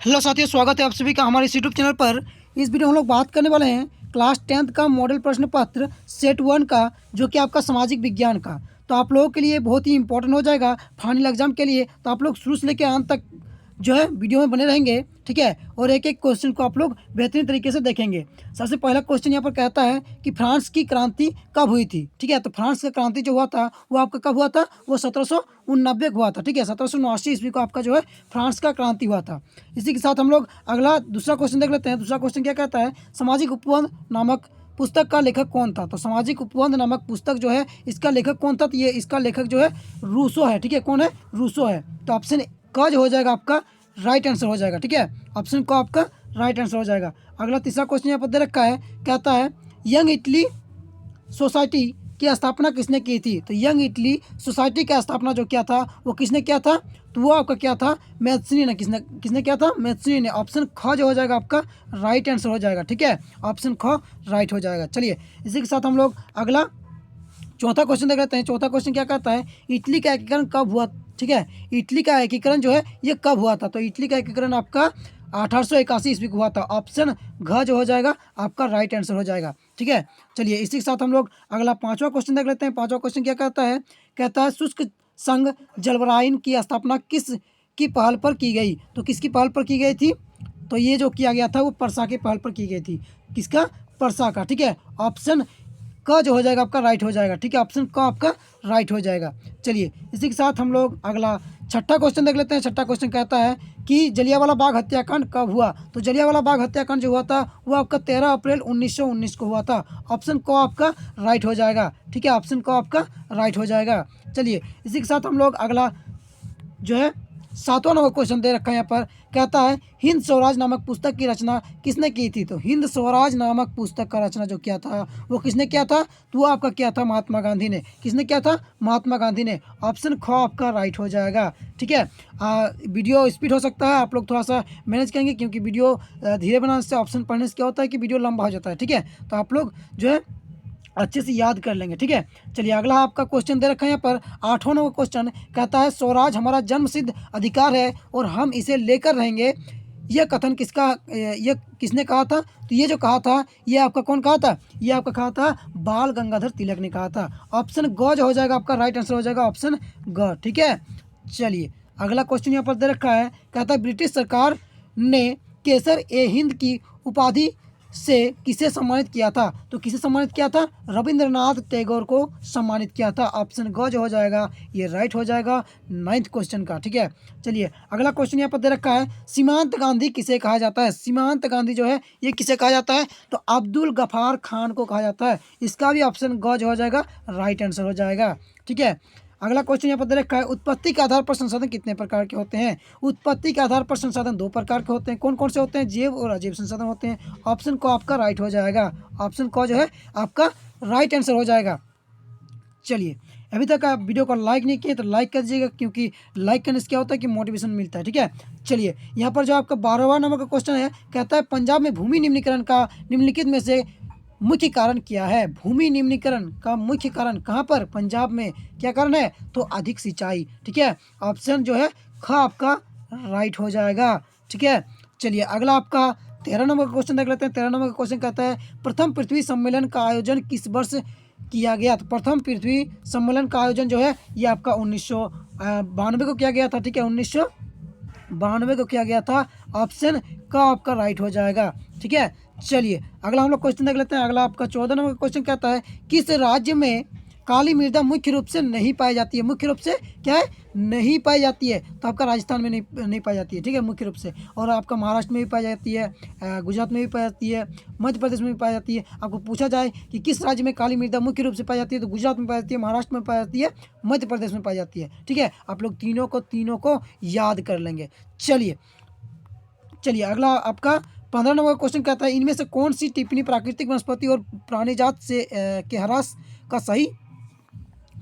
Hello साथियों, स्वागत है आप सभी का हमारे इस यूट्यूब चैनल पर। इस वीडियो में हम लोग बात करने वाले हैं क्लास 10th का मॉडल प्रश्न पत्र सेट 1 का, जो कि आपका सामाजिक विज्ञान का। तो आप लोगों के लिए बहुत ही इंपॉर्टेंट हो जाएगा फाइनल एग्जाम के लिए। तो आप लोग शुरू से लेकर अंत तक जो है वीडियो में बने रहेंगे, ठीक है। और एक एक क्वेश्चन को आप लोग बेहतरीन तरीके से देखेंगे। सबसे पहला क्वेश्चन यहाँ पर कहता है कि फ्रांस की क्रांति कब हुई थी, ठीक है। तो फ्रांस का क्रांति जो हुआ था वो आपका कब हुआ था, वो 1789 को हुआ था, ठीक है। 1789 ईस्वी को आपका जो है फ्रांस का क्रांति हुआ था। इसी के साथ हम लोग अगला दूसरा क्वेश्चन देख लेते हैं। दूसरा क्वेश्चन क्या कहता है, सामाजिक उपबंध नामक पुस्तक का लेखक कौन था। तो सामाजिक उपबंध नामक पुस्तक जो है इसका लेखक कौन था, तो ये इसका लेखक जो है रूसो है, ठीक है। कौन है, रूसो है। तो ऑप्शन क जो हो जाएगा आपका राइट आंसर हो जाएगा, ठीक है। ऑप्शन क आपका राइट आंसर हो जाएगा। अगला तीसरा क्वेश्चन यहाँ पर दे रखा है, कहता है यंग इटली सोसाइटी की स्थापना किसने की थी। तो यंग इटली सोसाइटी का स्थापना जो क्या था वो किसने किया था, तो वो आपका क्या था, मैथ्सनी ने। किसने किसने किया था, मैथ्सनी ने। ऑप्शन ख जो हो जाएगा आपका राइट आंसर हो जाएगा, ठीक है। ऑप्शन ख राइट हो जाएगा। चलिए इसी के साथ हम लोग अगला चौथा क्वेश्चन देख लेते हैं। चौथा क्वेश्चन क्या कहता है, इटली का एकीकरण कब हुआ, ठीक है। इटली का एकीकरण जो है ये कब हुआ था। तो इटली का एकीकरण आपका 1881 ईस्वी को हुआ था। ऑप्शन घ जो हो जाएगा आपका राइट आंसर हो जाएगा, ठीक है। चलिए इसी के साथ हम लोग अगला पांचवा क्वेश्चन देख लेते हैं। पांचवा क्वेश्चन क्या कहता है, कहता है शुष्क संघ जलवायु की स्थापना किस की पहल पर की गई। तो किसकी पहल पर की गई थी, तो ये जो किया गया था वो परसा के पहल पर की गई थी। किसका, परसा का, ठीक है। ऑप्शन क जो हो जाएगा आपका राइट हो जाएगा, ठीक है। ऑप्शन क आपका राइट हो जाएगा। चलिए इसी के साथ हम लोग अगला छठा क्वेश्चन देख लेते हैं। छठा क्वेश्चन कहता है कि जलियांवाला बाग हत्याकांड कब हुआ। तो जलियांवाला बाग हत्याकांड जो हुआ था वो आपका 13 अप्रैल 1919 को हुआ था। ऑप्शन क आपका राइट हो जाएगा, ठीक है। ऑप्शन क आपका राइट हो जाएगा। चलिए इसी के साथ हम लोग अगला जो है सातवां नंबर क्वेश्चन दे रखा है यहाँ पर, कहता है हिंद स्वराज नामक पुस्तक की रचना किसने की थी। तो हिंद स्वराज नामक पुस्तक का रचना जो किया था वो किसने किया था, तो वो आपका क्या था, महात्मा गांधी ने। किसने किया था, महात्मा गांधी ने। ऑप्शन ख आपका राइट हो जाएगा, ठीक है। वीडियो स्पीड हो सकता है, आप लोग थोड़ा सा मैनेज करेंगे, क्योंकि वीडियो धीरे बनाने से ऑप्शन पढ़ने से क्या होता है कि वीडियो लंबा हो जाता है, ठीक है। तो आप लोग जो है अच्छे से याद कर लेंगे, ठीक है। चलिए अगला आपका क्वेश्चन दे रखा है यहाँ पर, आठवां नंबर क्वेश्चन कहता है स्वराज हमारा जन्म सिद्ध अधिकार है और हम इसे लेकर रहेंगे। यह कथन किसका, ये किसने कहा था। तो ये जो कहा था ये आपका कौन कहा था, ये आपका कहा था बाल गंगाधर तिलक ने कहा था। ऑप्शन ग जो हो जाएगा आपका राइट आंसर हो जाएगा, ऑप्शन ग, ठीक है। चलिए अगला क्वेश्चन यहाँ पर दे रखा है, कहता है ब्रिटिश सरकार ने केसर ए हिंद की उपाधि से किसे सम्मानित किया था। तो किसे सम्मानित किया था, रविंद्रनाथ टैगोर को सम्मानित किया था। ऑप्शन ग जो हो जाएगा ये राइट हो जाएगा 9th क्वेश्चन का, ठीक है। चलिए अगला क्वेश्चन यहाँ पर दे रखा है, सीमांत गांधी किसे कहा जाता है। सीमांत गांधी जो है ये किसे कहा जाता है, तो अब्दुल गफार खान को कहा जाता है। इसका भी ऑप्शन ग जो हो जाएगा राइट आंसर हो जाएगा, ठीक है। अगला क्वेश्चन यहाँ पर दे रखा है, उत्पत्ति के आधार पर संसाधन कितने प्रकार के होते हैं। उत्पत्ति के आधार पर संसाधन 2 प्रकार के होते हैं। कौन कौन से होते हैं, जैव और अजैव संसाधन होते हैं। ऑप्शन को आपका राइट हो जाएगा, ऑप्शन को जो है आपका राइट आंसर हो जाएगा। चलिए अभी तक आप वीडियो को लाइक नहीं किए तो लाइक कर दीजिएगा, क्योंकि लाइक करने से क्या होता है कि मोटिवेशन मिलता है, ठीक है। चलिए यहाँ पर जो आपका 12वां नंबर का क्वेश्चन है, कहता है पंजाब में भूमि निम्नीकरण का निम्नलिखित में से मुख्य कारण क्या है। भूमि निम्नीकरण का मुख्य कारण कहाँ पर, पंजाब में क्या कारण है, तो अधिक सिंचाई, ठीक है। ऑप्शन जो है ख आपका राइट हो जाएगा, ठीक है। चलिए अगला आपका 13 नंबर का क्वेश्चन देख लेते हैं। 13 नंबर का क्वेश्चन कहता है प्रथम पृथ्वी सम्मेलन का आयोजन किस वर्ष किया गया। तो प्रथम पृथ्वी सम्मेलन का आयोजन जो है ये आपका 1992 को किया गया था, ठीक है। 1992 को किया गया था। ऑप्शन का आपका राइट हो जाएगा, ठीक है। चलिए अगला हम लोग क्वेश्चन देख लेते हैं। अगला आपका 14 नंबर का क्वेश्चन कहता है किस राज्य में काली मृदा मुख्य रूप से नहीं पाई जाती है। मुख्य रूप से क्या है, नहीं पाई जाती है। तो आपका राजस्थान में नहीं पाई जाती है, ठीक है, मुख्य रूप से। और आपका महाराष्ट्र में भी पाई जाती है, गुजरात में भी पाई जाती है, मध्य प्रदेश में भी पाई जाती है। आपको पूछा जाए कि किस राज्य में काली मृदा मुख्य रूप से पाई जाती है, तो गुजरात में पाई जाती है, महाराष्ट्र में पाई जाती है, मध्य प्रदेश में पाई जाती है, ठीक है। आप लोग तीनों को याद कर लेंगे। चलिए अगला आपका 15 नंबर क्वेश्चन कहता है इनमें से कौन सी टिप्पणी प्राकृतिक वनस्पति और प्राणी जात से के ह्रास का सही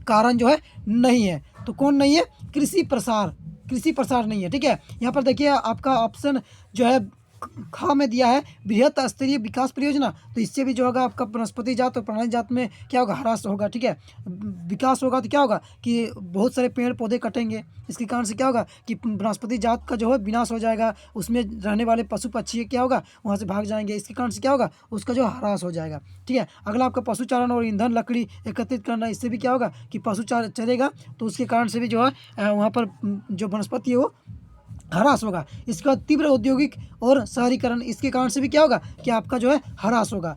कारण जो है नहीं है। तो कौन नहीं है, कृषि प्रसार नहीं है, ठीक है। यहाँ पर देखिए आपका ऑप्शन जो है ख में दिया है बृहत स्तरीय विकास परियोजना, तो इससे भी जो होगा आपका वनस्पति जात और प्राणी जात में क्या होगा, ह्रास होगा। ठीक है, विकास होगा तो क्या होगा कि बहुत सारे पेड़ पौधे कटेंगे, इसके कारण से क्या होगा कि वनस्पति जात का जो है विनाश हो जाएगा, उसमें रहने वाले पशु पक्षी क्या होगा वहाँ से भाग जाएंगे, इसके कारण से क्या होगा उसका जो ह्रास हो जाएगा। ठीक है, अगला आपका पशुचारण और ईंधन लकड़ी एकत्रित करना, इससे भी क्या होगा कि पशुचारण चलेगा तो उसके कारण से भी जो है वहाँ पर जो वनस्पति है वो ह्रास होगा। इसके बाद तीव्र औद्योगिक और शहरीकरण, इसके कारण से भी क्या होगा कि आपका जो है ह्रास होगा,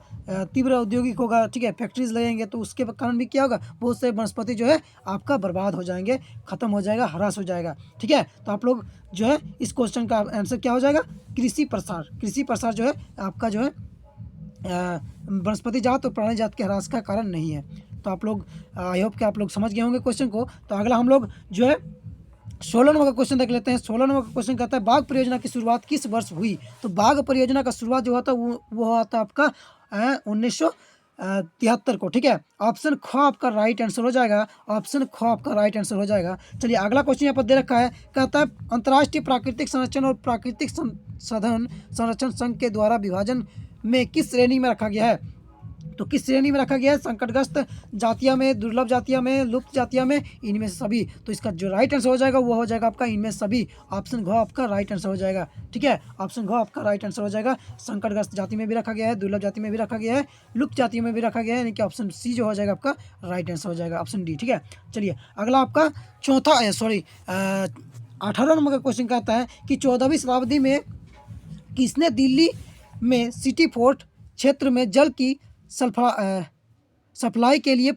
तीव्र औद्योगिक होगा। ठीक है, फैक्ट्रीज लगेंगे तो उसके कारण भी क्या होगा बहुत से वनस्पति जो है आपका बर्बाद हो जाएंगे, खत्म हो जाएगा, ह्रास हो जाएगा। ठीक है, तो आप लोग जो है इस क्वेश्चन का आंसर क्या हो जाएगा, कृषि प्रसार। कृषि प्रसार जो है आपका जो है वनस्पति जात और प्राणी जात के ह्रास का कारण नहीं है। तो आप लोग आई होप कि आप लोग समझ गए होंगे क्वेश्चन को। तो अगला हम लोग जो है 16 नंबर का क्वेश्चन देख लेते हैं। 16 नंबर का क्वेश्चन कहता है बाघ परियोजना की शुरुआत किस वर्ष हुई। तो बाघ परियोजना का शुरुआत जो हुआ था वो हुआ था आपका 1973 को। ठीक है, ऑप्शन ख आपका राइट आंसर हो जाएगा, ऑप्शन ख आपका राइट आंसर हो जाएगा। चलिए अगला क्वेश्चन यहाँ पर दे रखा है, कहता है अंतर्राष्ट्रीय प्राकृतिक संरक्षण और प्राकृतिक संसाधन संरक्षण संघ के द्वारा विभाजन में किस श्रेणी में रखा गया है। तो किस श्रेणी में रखा गया है, संकटग्रस्त जातियां में, दुर्लभ जातियां में, लुप्त जातियां में, इनमें से सभी। तो इसका जो राइट आंसर हो जाएगा वो हो जाएगा आपका इनमें सभी, ऑप्शन घ आपका राइट आंसर हो जाएगा। ठीक है, ऑप्शन घ आपका राइट आंसर हो जाएगा। संकटग्रस्त जाति में भी रखा गया है, दुर्लभ जाति में भी रखा गया है, लुप्त जातियों में भी रखा गया है, यानी कि ऑप्शन सी जो हो जाएगा आपका राइट आंसर हो जाएगा, ऑप्शन डी। ठीक है, चलिए अगला आपका 18 नंबर का क्वेश्चन कहता है कि 14वीं शताब्दी में किसने दिल्ली में सिटी फोर्ट क्षेत्र में जल की सप्लाई के लिए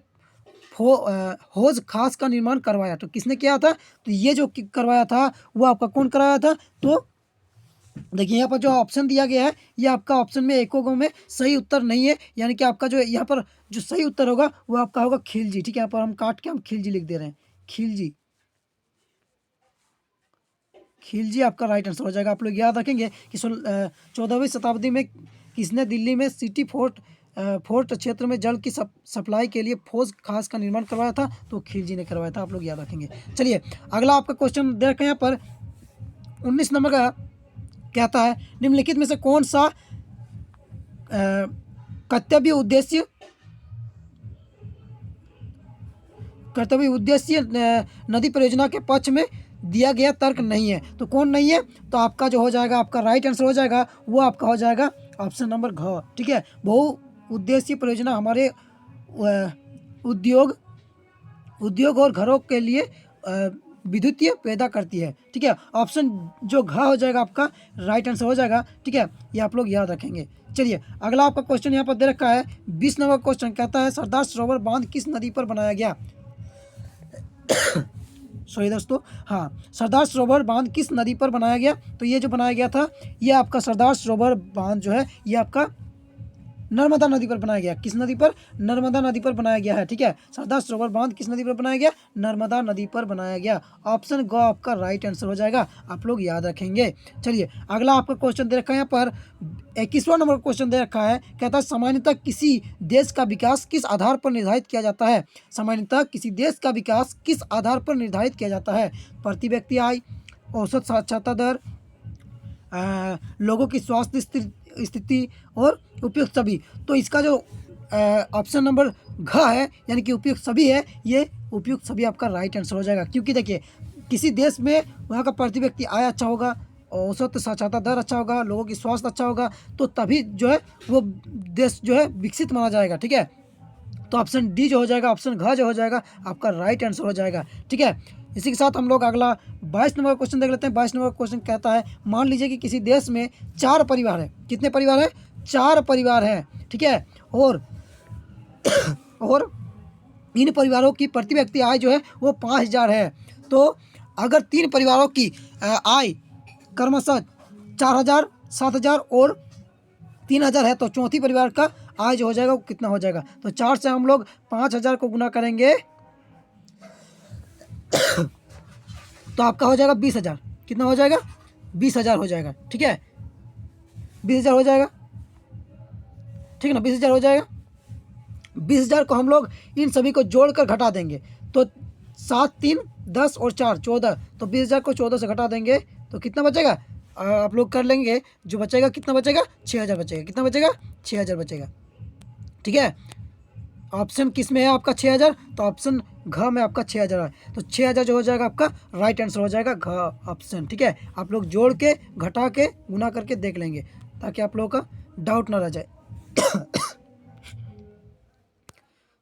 हौज खास का निर्माण करवाया। तो किसने किया था, तो ये जो करवाया था वो आपका कौन कराया था। तो देखिए यहाँ पर जो ऑप्शन दिया गया है ये आपका ऑप्शन में एको में सही उत्तर नहीं है, यानी कि आपका जो यहाँ पर जो सही उत्तर होगा वो आपका होगा खिलजी। ठीक है, यहाँ पर हम काट के हम खिलजी लिख दे रहे हैं, खिलजी। खिलजी आपका राइट आंसर हो जाएगा। आप लोग याद रखेंगे कि 14वीं शताब्दी में किसने दिल्ली में सिटी फोर्ट क्षेत्र में जल की सप्लाई के लिए हौज खास का निर्माण करवाया था, तो खिलजी ने करवाया था, आप लोग याद रखेंगे। चलिए अगला आपका क्वेश्चन दे रखें यहाँ पर 19 नंबर का कहता है निम्नलिखित में से कौन सा कर्तव्य उद्देश्य नदी परियोजना के पक्ष में दिया गया तर्क नहीं है। तो कौन नहीं है, तो आपका जो हो जाएगा आपका राइट आंसर हो जाएगा वो आपका हो जाएगा ऑप्शन नंबर घ। ठीक है, बहु उद्देश्य परियोजना हमारे उद्योग और घरों के लिए विद्युतीय पैदा करती है। ठीक है, ऑप्शन जो घ हो जाएगा आपका राइट आंसर हो जाएगा। ठीक है, ये आप लोग याद रखेंगे। चलिए अगला आपका क्वेश्चन यहाँ पर दे रखा है 20 नंबर क्वेश्चन कहता है सरदार सरोवर बांध किस नदी पर बनाया गया। सॉरी दोस्तों, हाँ, सरदार सरोवर बांध किस नदी पर बनाया गया। तो ये जो बनाया गया था ये आपका सरदार सरोवर बांध जो है ये आपका नर्मदा नदी पर बनाया गया। किस नदी पर, नर्मदा नदी पर बनाया गया है। ठीक है, सरदार सरोवर बांध किस नदी पर बनाया गया, नर्मदा नदी पर बनाया गया। ऑप्शन ग आपका राइट आंसर हो जाएगा, आप लोग याद रखेंगे। चलिए अगला आपका क्वेश्चन दे रखा है यहाँ पर 21वां नंबर क्वेश्चन दे रखा है, कहता है सामान्यतः किसी देश का विकास किस आधार पर निर्धारित किया जाता है। सामान्यतः किसी देश का विकास किस आधार पर निर्धारित किया जाता है। प्रति व्यक्ति आय, औसत साक्षरता दर, लोगों की स्वास्थ्य स्थिति और उपयुक्त सभी। तो इसका जो ऑप्शन नंबर घ है यानी कि उपयुक्त सभी है, ये उपयुक्त सभी आपका राइट आंसर हो जाएगा। क्योंकि देखिए किसी देश में वहाँ का प्रति व्यक्ति आय अच्छा होगा, औसत साक्षरता दर अच्छा होगा, लोगों की स्वास्थ्य अच्छा होगा, तो तभी जो है वो देश जो है विकसित माना जाएगा। ठीक है, तो ऑप्शन डी जो हो जाएगा, ऑप्शन घ जो हो जाएगा आपका राइट आंसर हो जाएगा। ठीक है, इसी के साथ हम लोग अगला 22 नंबर क्वेश्चन देख लेते हैं। 22 नंबर क्वेश्चन कहता है मान लीजिए कि किसी देश में 4 परिवार है। कितने परिवार है, 4 परिवार हैं। ठीक है, और इन परिवारों की प्रति व्यक्ति आय जो है वो 5000 है। तो अगर 3 परिवारों की आय क्रमशः 4000, 7000 और 3000 है तो चौथी परिवार का आय जो हो जाएगा वो कितना हो जाएगा। तो 4 से हम लोग 5000 को गुना करेंगे तो आपका हो जाएगा 20,000। कितना हो जाएगा, 20,000 हो जाएगा। ठीक है, 20,000 हो जाएगा। ठीक है ना, 20,000 हो जाएगा। 20,000 को हम लोग इन सभी को जोड़कर घटा देंगे तो 7, 3, 10 और 4 14। तो 20,000 को 14 से घटा देंगे तो कितना बचेगा, आप लोग कर लेंगे, जो बचेगा कितना बचेगा, 6000 बचेगा। कितना बचेगा, 6000 बचेगा। ठीक है, ऑप्शन किस में है आपका 6000, तो ऑप्शन घ में आपका 6000 है। तो 6000 जो हो जाएगा आपका राइट आंसर हो जाएगा घ ऑप्शन। ठीक है, आप लोग जोड़ के घटा के गुना करके देख लेंगे ताकि आप लोगों का डाउट ना रह जाए।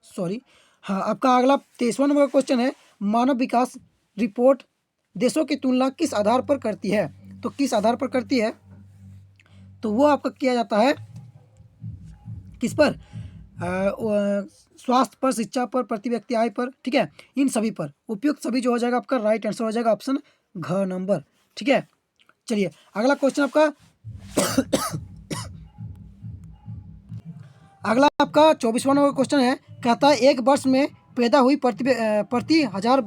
सॉरी। हाँ, आपका अगला 23वां नंबर का क्वेश्चन है, मानव विकास रिपोर्ट देशों की तुलना किस आधार पर करती है। तो किस आधार पर करती है, तो वो आपका किया जाता है किस पर, स्वास्थ्य पर, शिक्षा पर, प्रति व्यक्ति आय पर। ठीक है, इन सभी पर, उपयुक्त सभी जो हो जाएगा आपका राइट आंसर हो जाएगा ऑप्शन घ नंबर। ठीक है, चलिए अगला क्वेश्चन आपका अगला आपका 24वां नंबर क्वेश्चन है, कहता है एक वर्ष में पैदा हुई प्रति 1000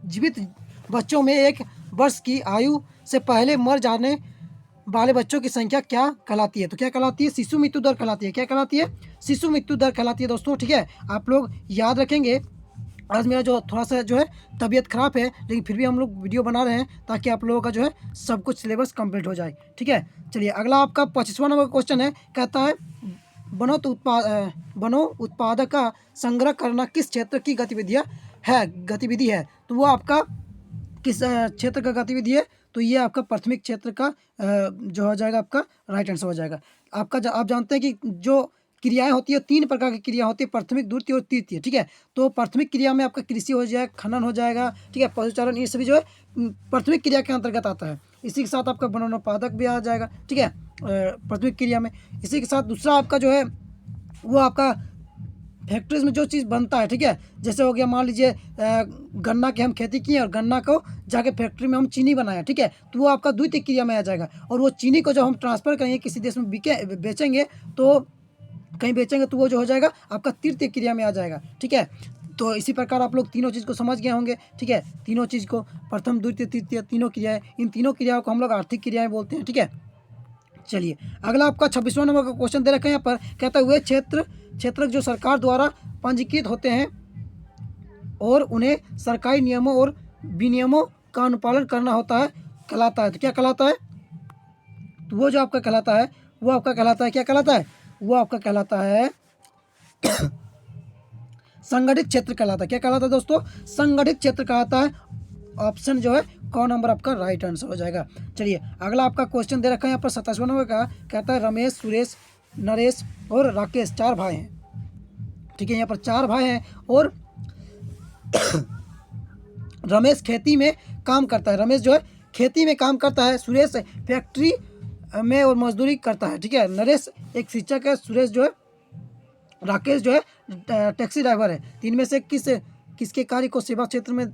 जीवित बच्चों में एक वर्ष की आयु से पहले मर जाने वाले बच्चों की संख्या क्या कहलाती है। तो क्या कहलाती है, शिशु मृत्यु दर कहलाती है। क्या कहलाती है, शिशु मृत्यु दर कहलाती है दोस्तों। ठीक है, आप लोग याद रखेंगे। आज मेरा जो थोड़ा सा जो है तबीयत खराब है, लेकिन फिर भी हम लोग वीडियो बना रहे हैं ताकि आप लोगों का जो है सब कुछ सिलेबस कंप्लीट हो जाए। ठीक है, चलिए अगला आपका 25वां नंबर क्वेश्चन है, कहता है वनों उत्पादक का संग्रह करना किस क्षेत्र की गतिविधि है। तो वो आपका किस क्षेत्र का गतिविधि है, तो ये आपका प्राथमिक क्षेत्र का जो हो जाएगा आपका राइट आंसर हो जाएगा। आपका आप जानते हैं कि जो क्रियाएं होती है, 3 प्रकार की क्रिया होती है, प्राथमिक, द्वितीय और तृतीय। ठीक है, तो प्राथमिक क्रिया में आपका कृषि हो जाएगा, खनन हो जाएगा। ठीक है, पशुचारण, ये सभी जो है प्राथमिक क्रिया के अंतर्गत आता है। इसी के साथ आपका वनोत्पादक भी आ जाएगा। ठीक है, प्राथमिक क्रिया में। इसी के साथ दूसरा आपका जो है वो आपका फैक्ट्रीज में जो चीज़ बनता है। ठीक है, जैसे हो गया मान लीजिए गन्ना की हम खेती किए और गन्ना को जाके फैक्ट्री में हम चीनी बनाया। ठीक है, तो वो आपका द्वितीय क्रिया में आ जाएगा। और वो चीनी को जब हम ट्रांसफ़र करेंगे किसी देश में बेचेंगे, तो कहीं बेचेंगे, तो वो जो हो जाएगा आपका तृतीय क्रिया में आ जाएगा। ठीक है, तो इसी प्रकार आप लोग तीनों चीज़ को समझ गए होंगे। ठीक है, तीनों चीज़ को, प्रथम, द्वितीय, तृतीय, तीनों क्रियाएं, इन तीनों क्रियाओं को हम लोग आर्थिक क्रियाएं बोलते हैं। ठीक है, चलिए अगला आपका 26वां नंबर का क्वेश्चन दे रखा है यहाँ पर, कहता है वे क्षेत्र जो सरकार द्वारा पंजीकृत होते हैं और उन्हें सरकारी नियमों और विनियमों का अनुपालन करना होता है, कहलाता है। तो क्या कहलाता है, तो वो जो आपका कहलाता है, वो आपका कहलाता है, क्या कहलाता है, वो आपका कहलाता है संगठित क्षेत्र कहलाता है। क्या कहलाता है दोस्तों, संगठित क्षेत्र कहलाता है। ऑप्शन जो है कौन नंबर आपका राइट आंसर हो जाएगा। चलिए अगला आपका क्वेश्चन दे रखा है यहाँ पर 27वां नंबर का, कहता है रमेश, सुरेश, नरेश और राकेश 4 भाई हैं। ठीक है, यहाँ पर 4 भाई हैं और रमेश खेती में काम करता है। रमेश जो है खेती में काम करता है, सुरेश फैक्ट्री में और मजदूरी करता है। ठीक है, नरेश एक शिक्षक है, सुरेश जो है, राकेश जो है टैक्सी ड्राइवर है। तीन में से किसके कार्य को सेवा क्षेत्र में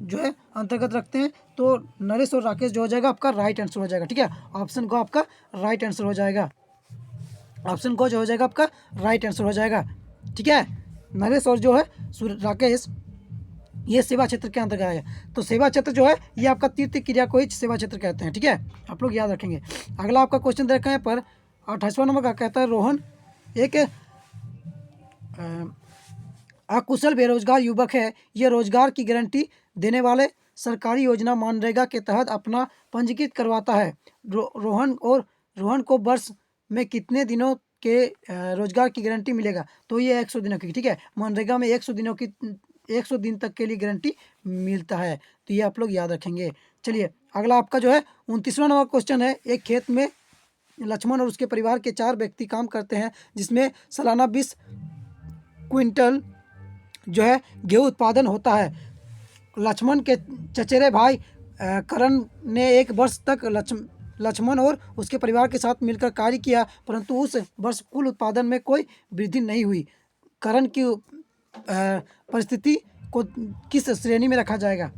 जो है अंतर्गत रखते हैं, तो नरेश और राकेश जो हो जाएगा आपका राइट आंसर हो जाएगा। ठीक है, ऑप्शन को आपका राइट आंसर हो जाएगा। ऑप्शन को जो हो जाएगा आपका राइट आंसर हो जाएगा। ठीक है, नरेश और जो है राकेश ये सेवा क्षेत्र के अंतर्गत है। तो सेवा क्षेत्र जो है ये आपका तृतीय क्रिया को ही सेवा क्षेत्र कहते हैं। ठीक है, आप लोग याद रखेंगे। अगला आपका क्वेश्चन देखा है पर 28वां नंबर का, कहता है रोहन एक अकुशल बेरोजगार युवक है। यह रोजगार की गारंटी देने वाले सरकारी योजना मनरेगा के तहत अपना पंजीकृत करवाता है। रोहन को वर्ष में कितने दिनों के रोजगार की गारंटी मिलेगा, तो ये 100 दिनों की। ठीक है, मनरेगा में 100 दिनों की 100 दिन तक के लिए गारंटी मिलता है, तो ये आप लोग याद रखेंगे। चलिए अगला आपका जो है 29वां नंबर क्वेश्चन है, एक खेत में लक्ष्मण और उसके परिवार के 4 व्यक्ति काम करते हैं, जिसमें सालाना 20 क्विंटल जो है गेहूँ उत्पादन होता है। लक्ष्मण के चचेरे भाई करण ने एक वर्ष तक लक्ष्मण और उसके परिवार के साथ मिलकर कार्य किया, परंतु उस वर्ष कुल उत्पादन में कोई वृद्धि नहीं हुई। करण की परिस्थिति को किस श्रेणी में रखा जाएगा,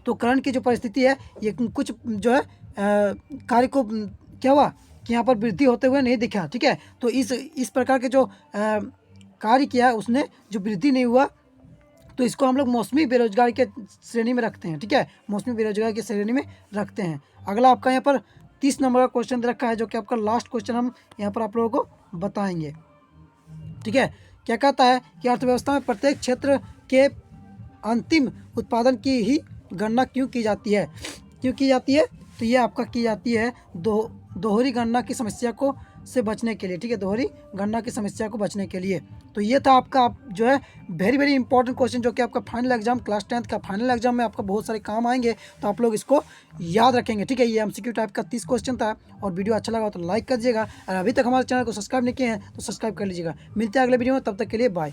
तो करण की जो परिस्थिति है ये कुछ जो है कार्य को क्या हुआ कि यहाँ पर वृद्धि होते हुए नहीं दिखा। ठीक है, तो इस प्रकार के जो कार्य किया उसने जो वृद्धि नहीं हुआ, तो इसको हम लोग मौसमी बेरोजगारी के श्रेणी में रखते हैं। ठीक है, मौसमी बेरोजगारी की श्रेणी में रखते हैं। अगला आपका यहाँ पर 30 नंबर का क्वेश्चन दे रखा है, जो कि आपका लास्ट क्वेश्चन हम यहाँ पर आप लोगों को बताएंगे। ठीक है, क्या कहता है कि अर्थव्यवस्था में प्रत्येक क्षेत्र के अंतिम उत्पादन की ही गणना क्यों की जाती है, तो ये आपका की जाती है दोहरी गणना की समस्या को से बचने के लिए, ठीक है, दोहरी गणना की समस्या को बचने के लिए। तो ये था आपका आप जो है वेरी वेरी इंपॉर्टेंट क्वेश्चन, जो कि आपका फाइनल एग्जाम क्लास 10th का फाइनल एग्जाम में आपका बहुत सारे काम आएंगे। तो आप लोग इसको याद रखेंगे, ठीक है। ये MCQ टाइप का 30 क्वेश्चन था। और वीडियो अच्छा लगा तो लाइक कर दीजिएगा, और अभी तक हमारे चैनल को सब्सक्राइब नहीं किए हैं तो सब्सक्राइब कर लीजिएगा। मिलते हैं अगले वीडियो में, तब तक के लिए बाय।